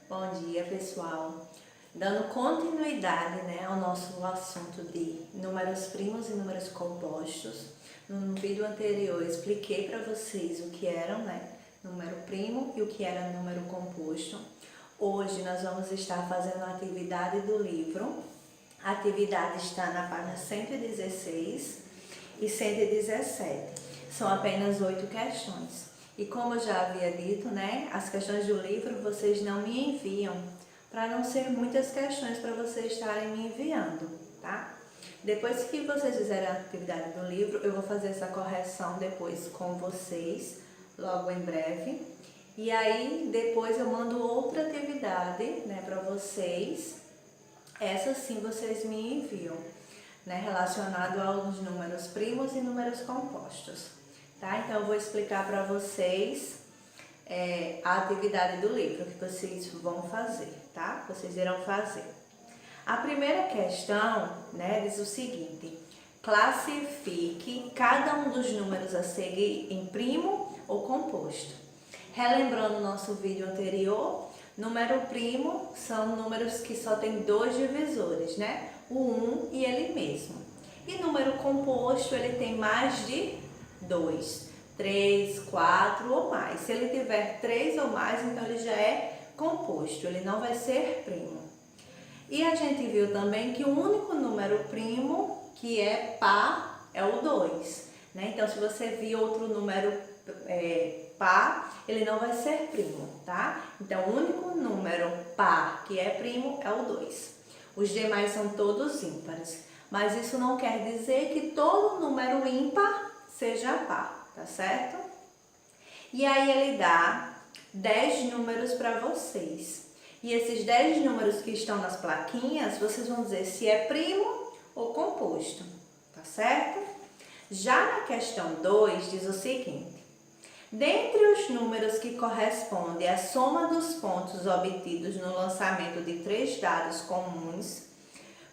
Bom dia, pessoal. Dando continuidade, ao nosso assunto de números primos e números compostos. No vídeo anterior eu expliquei para vocês o que eram, número primo e o que era número composto. Hoje nós vamos estar fazendo a atividade do livro. A atividade está na página 116 e 117. São apenas 8 questões. E como eu já havia dito, as questões do livro vocês não me enviam, para não ser muitas questões para vocês estarem me enviando, tá? Depois que vocês fizerem a atividade do livro, eu vou fazer essa correção depois com vocês, logo em breve. E aí, depois eu mando outra atividade, para vocês. Essa sim vocês me enviam, relacionado aos números primos e números compostos. Tá? Então, eu vou explicar para vocês a atividade do livro que vocês vão fazer, tá? Vocês irão fazer. A primeira questão, diz o seguinte: classifique cada um dos números a seguir em primo ou composto. Relembrando o nosso vídeo anterior, número primo são números que só tem 2 divisores, o 1 e ele mesmo. E número composto, ele tem mais de 2, 3, 4 ou mais. Se ele tiver 3 ou mais, então ele já é composto, ele não vai ser primo. E a gente viu também que o único número primo que é par é o 2. Então, se você vir outro número par, ele não vai ser primo, tá? Então, o único número par que é primo é o 2. Os demais são todos ímpares. Mas isso não quer dizer que todo número ímpar seja par, tá certo? E aí ele dá 10 números para vocês. E esses 10 números que estão nas plaquinhas, vocês vão dizer se é primo ou composto, tá certo? Já na questão 2 diz o seguinte: dentre os números que correspondem à soma dos pontos obtidos no lançamento de 3 dados comuns,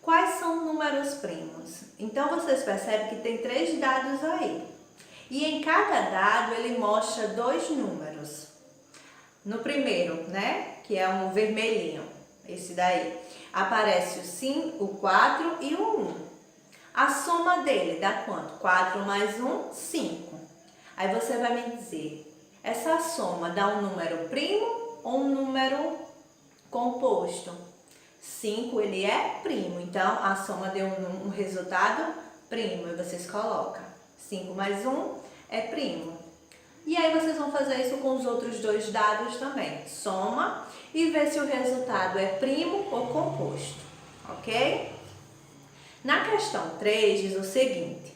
quais são números primos? Então, vocês percebem que tem 3 dados aí. E em cada dado, ele mostra 2 números. No primeiro, que é um vermelhinho, esse daí, aparece o 5, o 4 e o 1. A soma dele dá quanto? 4 mais 1, 5. Aí você vai me dizer, essa soma dá um número primo ou um número composto? 5 ele é primo, então a soma deu um resultado primo, e vocês colocam 5 mais 1 é primo. E aí vocês vão fazer isso com os outros 2 dados também, soma e ver se o resultado é primo ou composto, ok? Na questão 3 diz o seguinte: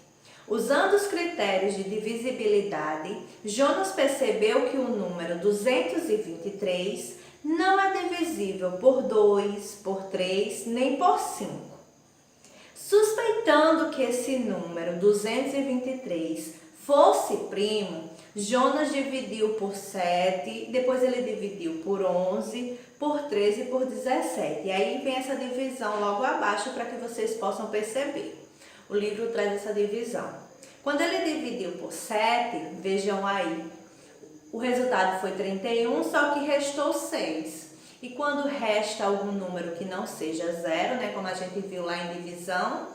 usando os critérios de divisibilidade, Jonas percebeu que o número 223 não é divisível por 2, por 3, nem por 5. Suspeitando que esse número 223 fosse primo, Jonas dividiu por 7, depois ele dividiu por 11, por 13 e por 17. E aí vem essa divisão logo abaixo para que vocês possam perceber. O livro traz essa divisão. Quando ele dividiu por 7, vejam aí, o resultado foi 31, só que restou 6. E quando resta algum número que não seja 0, como a gente viu lá em divisão,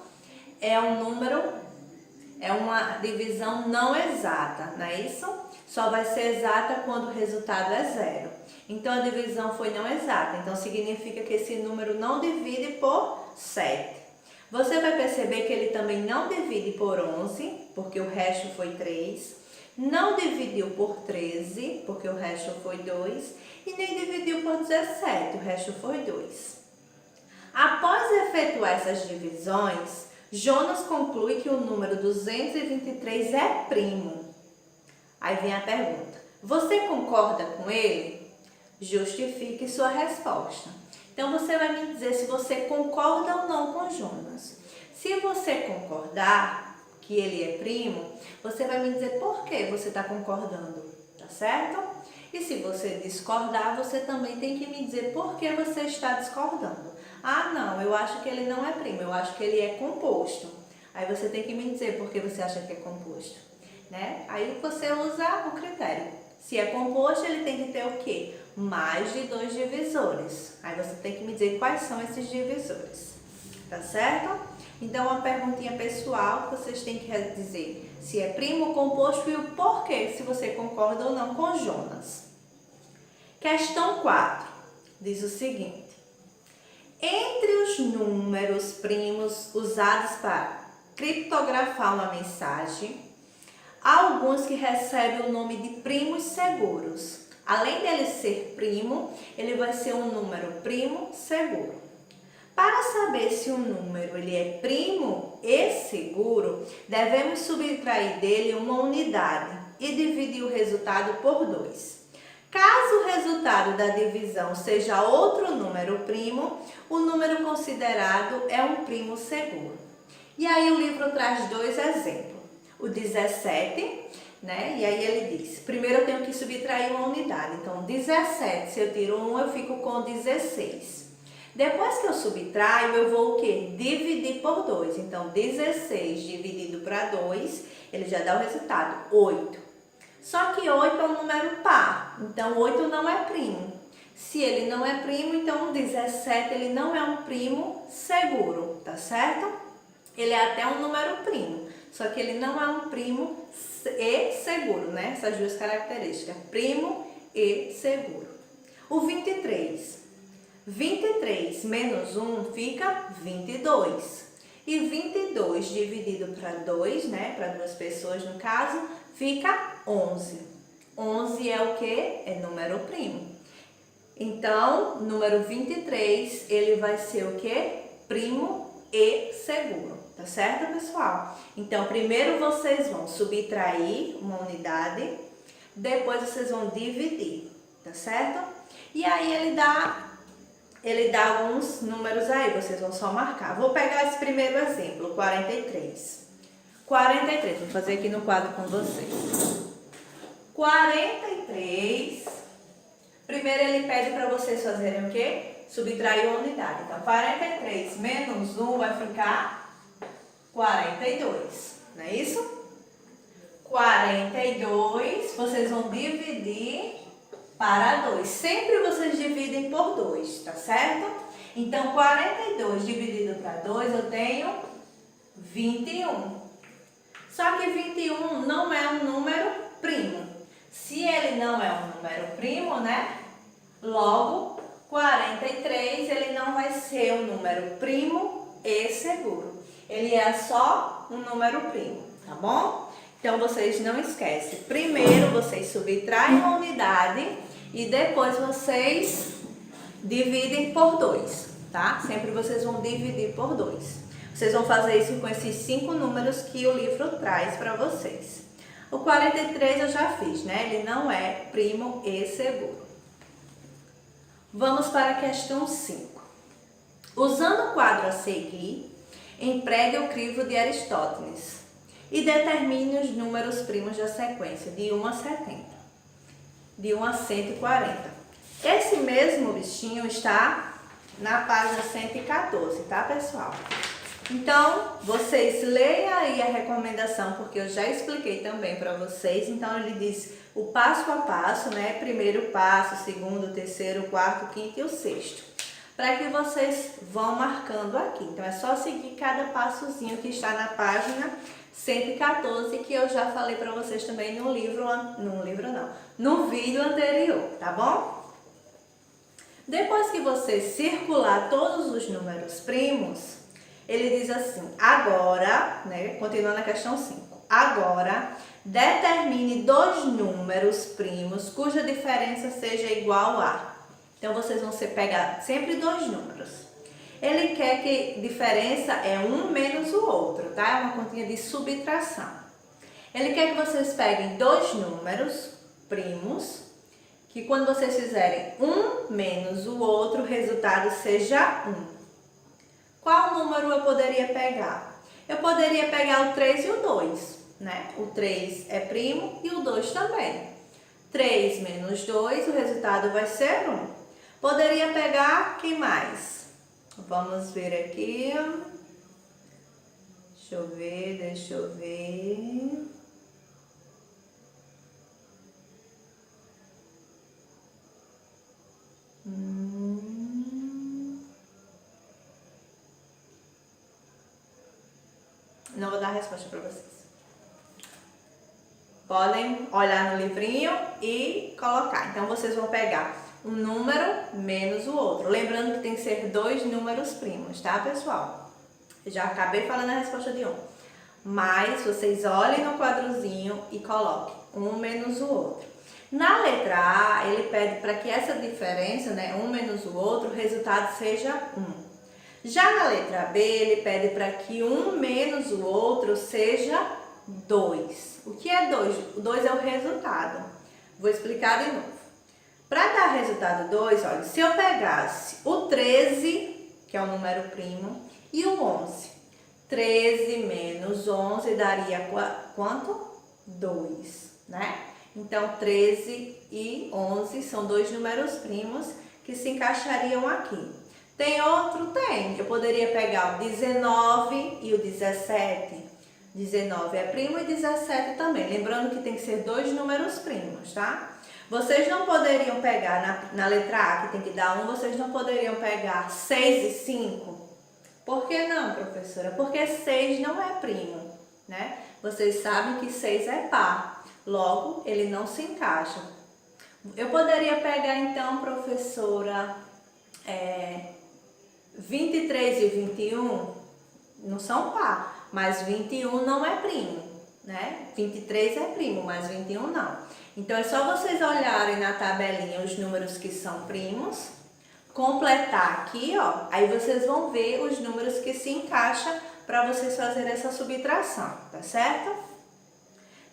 é uma divisão não exata, não é isso? Só vai ser exata quando o resultado é 0. Então, a divisão foi não exata, então significa que esse número não divide por 7. Você vai perceber que ele também não divide por 11, porque o resto foi 3. Não dividiu por 13, porque o resto foi 2. E nem dividiu por 17, o resto foi 2. Após efetuar essas divisões, Jonas conclui que o número 223 é primo. Aí vem a pergunta: você concorda com ele? Justifique sua resposta. Então, você vai me dizer se você concorda ou não com Jonas. Se você concordar que ele é primo, você vai me dizer por que você está concordando, tá certo? E se você discordar, você também tem que me dizer por que você está discordando. Ah, não, eu acho que ele não é primo, eu acho que ele é composto. Aí você tem que me dizer por que você acha que é composto, Aí você usa o critério. Se é composto, ele tem que ter o quê? mais de 2 divisores. Aí você tem que me dizer quais são esses divisores, tá certo? Então, uma perguntinha pessoal que vocês têm que dizer se é primo, composto e o porquê, se você concorda ou não com Jonas. Questão 4 diz o seguinte: entre os números primos usados para criptografar uma mensagem, há alguns que recebem o nome de primos seguros. Além dele ser primo, ele vai ser um número primo seguro. Para saber se um número ele é primo e seguro, devemos subtrair dele uma unidade e dividir o resultado por 2. Caso o resultado da divisão seja outro número primo, o número considerado é um primo seguro. E aí o livro traz 2 exemplos. O 17, né? E aí ele diz, primeiro eu tenho que subtrair uma unidade. Então, 17, se eu tiro 1, eu fico com 16. Depois que eu subtraio, eu vou o quê? Dividir por 2. Então, 16 dividido para 2, ele já dá o resultado, 8. Só que 8 é um número par, então 8 não é primo. Se ele não é primo, então 17 ele não é um primo seguro, tá certo? Ele é até um número primo, só que ele não é um primo e seguro, né? Essas duas características, primo e seguro. O 23. 23 menos 1 fica 22. E 22 dividido para 2, né? Para duas pessoas no caso, fica 11. 11 é o que? É número primo. Então, número 23, ele vai ser o que? Primo e seguro. Tá certo, pessoal? Então, primeiro vocês vão subtrair uma unidade, depois vocês vão dividir, tá certo? E aí ele dá alguns números aí, vocês vão só marcar. Vou pegar esse primeiro exemplo, 43. 43, vou fazer aqui no quadro com vocês. 43, primeiro ele pede para vocês fazerem o quê? Subtrair uma unidade. Então, 43 menos 1 vai ficar 42, não é isso? 42, vocês vão dividir para 2. Sempre vocês dividem por 2, tá certo? Então, 42 dividido para 2, eu tenho 21. Só que 21 não é um número primo. Se ele não é um número primo, né? Logo, 43 ele não vai ser um número primo e seguro. Ele é só um número primo, tá bom? Então, vocês não esquecem. Primeiro, vocês subtraem uma unidade e depois vocês dividem por 2, tá? Sempre vocês vão dividir por 2. Vocês vão fazer isso com esses 5 números que o livro traz para vocês. O 43 eu já fiz, né? Ele não é primo e seguro. Vamos para a questão 5. Usando o quadro a seguir, empregue o crivo de Aristóteles e determine os números primos da sequência de 1 a 70, de 1 a 140. Esse mesmo bichinho está na página 114, tá, pessoal? Então, vocês leiam aí a recomendação, porque eu já expliquei também para vocês. Então, ele diz o passo a passo, né? Primeiro passo, segundo, terceiro, quarto, quinto e o sexto. Para que vocês vão marcando aqui. Então, é só seguir cada passozinho que está na página 114, que eu já falei para vocês também no vídeo anterior, tá bom? Depois que você circular todos os números primos, ele diz assim, agora, né, continuando a questão 5, agora determine 2 números primos cuja diferença seja igual a. Então, vocês vão pegar sempre 2 números. Ele quer que diferença é um menos o outro, tá? É uma continha de subtração. Ele quer que vocês peguem 2 números primos, que quando vocês fizerem um menos o outro, o resultado seja 1. Qual número eu poderia pegar? Eu poderia pegar o 3 e o 2, né? O 3 é primo e o 2 também. 3 menos 2, o resultado vai ser 1. Poderia pegar quem mais? Vamos ver aqui. Deixa eu ver. Não vou dar a resposta para vocês. Podem olhar no livrinho e colocar. Então, vocês vão pegar um número menos o outro. Lembrando que tem que ser 2 números primos, tá, pessoal? Eu já acabei falando a resposta de um. Mas vocês olhem no quadrozinho e coloquem um menos o outro. Na letra A, ele pede para que essa diferença, né, um menos o outro, o resultado seja 1. Já na letra B, ele pede para que um menos o outro seja 2. O que é 2? O 2 é o resultado. Vou explicar de novo. Para dar resultado 2, olha, se eu pegasse o 13, que é o número primo, e o 11. 13 menos 11 daria quanto? 2, né? Então, 13 e 11 são 2 números primos que se encaixariam aqui. Tem outro? Tem. Eu poderia pegar o 19 e o 17. 19 é primo e 17 também. Lembrando que tem que ser 2 números primos, tá? Vocês não poderiam pegar, na letra A, que tem que dar 1, vocês não poderiam pegar 6 e 5? Por que não, professora? Porque 6 não é primo, né? Vocês sabem que 6 é par. Logo, ele não se encaixa. Eu poderia pegar, então, professora, 23 e 21 não são par, mas 21 não é primo, né? 23 é primo, mas 21 não. Então, é só vocês olharem na tabelinha os números que são primos, completar aqui, ó, aí vocês vão ver os números que se encaixam para vocês fazerem essa subtração, tá certo?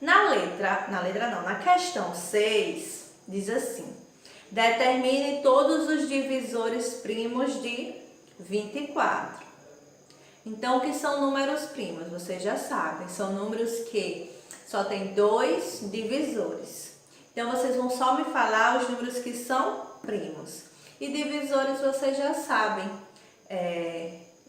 Na questão 6, diz assim: determine todos os divisores primos de 24. Então, o que são números primos? Vocês já sabem, são números que só tem 2 divisores. Então, vocês vão só me falar os números que são primos. E divisores vocês já sabem,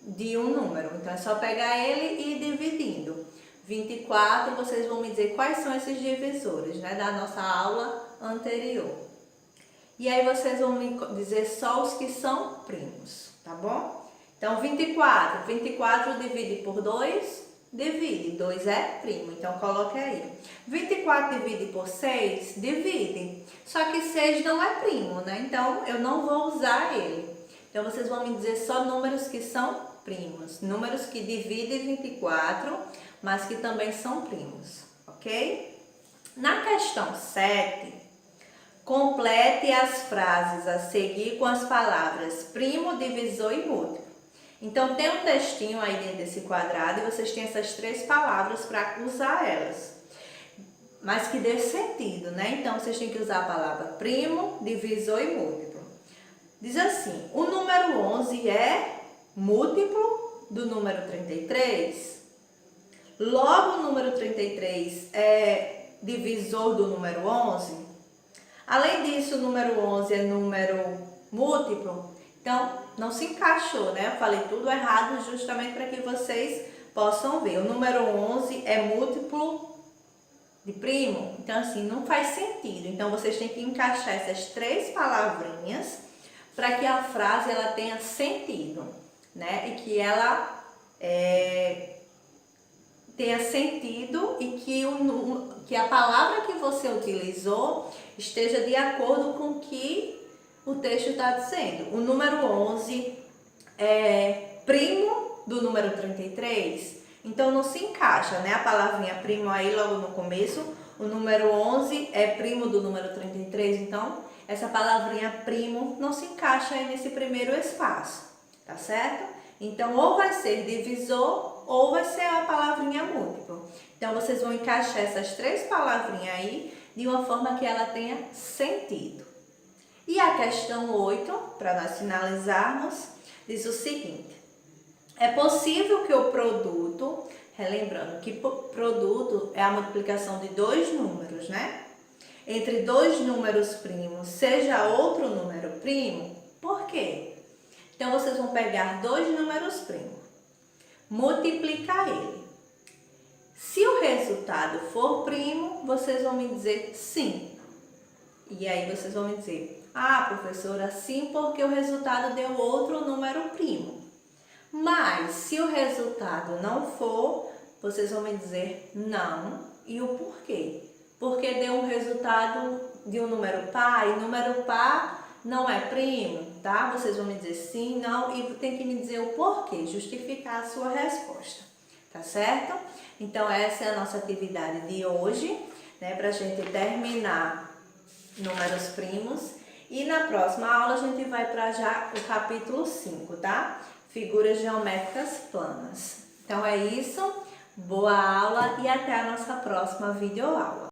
de um número. Então, é só pegar ele e ir dividindo. 24, vocês vão me dizer quais são esses divisores, né, da nossa aula anterior. E aí, vocês vão me dizer só os que são primos, tá bom? Então, 24 divide por 2, divide. 2 é primo, então coloque aí. 24 divide por 6, divide. Só que 6 não é primo, né? Então, eu não vou usar ele. Então, vocês vão me dizer só números que são primos. Números que dividem 24, mas que também são primos, ok? Na questão 7, complete as frases a seguir com as palavras primo, divisor e múltiplo. Então, tem um textinho aí dentro desse quadrado e vocês têm essas 3 palavras para usar elas. Mas que dê sentido, né? Então, vocês têm que usar a palavra primo, divisor e múltiplo. Diz assim: o número 11 é múltiplo do número 33. Logo, o número 33 é divisor do número 11. Além disso, o número 11 é número múltiplo. Então, não se encaixou, né? Eu falei tudo errado justamente para que vocês possam ver. O número 11 é múltiplo de primo. Então, assim, não faz sentido. Então, vocês têm que encaixar essas 3 palavrinhas para que a frase ela tenha sentido, né? E que ela tenha sentido e que a palavra que você utilizou esteja de acordo com o que o texto está dizendo. O número 11 é primo do número 33, então não se encaixa, né? A palavrinha primo aí logo no começo, o número 11 é primo do número 33, então essa palavrinha primo não se encaixa aí nesse primeiro espaço, tá certo? Então, ou vai ser divisor ou vai ser a palavrinha múltiplo. Então, vocês vão encaixar essas 3 palavrinhas aí de uma forma que ela tenha sentido. E a questão 8, para nós finalizarmos, diz o seguinte: é possível que o produto, relembrando que produto é a multiplicação de 2 números, né? Entre 2 números primos seja outro número primo? Por quê? Então, vocês vão pegar 2 números primos, multiplicar ele. Se o resultado for primo, vocês vão me dizer sim. E aí, vocês vão me dizer: Ah, professora, sim, porque o resultado deu outro número primo. Mas se o resultado não for, vocês vão me dizer não e o porquê. Porque deu um resultado de um número par e número par não é primo, tá? Vocês vão me dizer sim, não e tem que me dizer o porquê, justificar a sua resposta, tá certo? Então essa é a nossa atividade de hoje, né? Pra gente terminar números primos. E na próxima aula a gente vai para já o capítulo 5, tá? Figuras geométricas planas. Então é isso, boa aula e até a nossa próxima videoaula.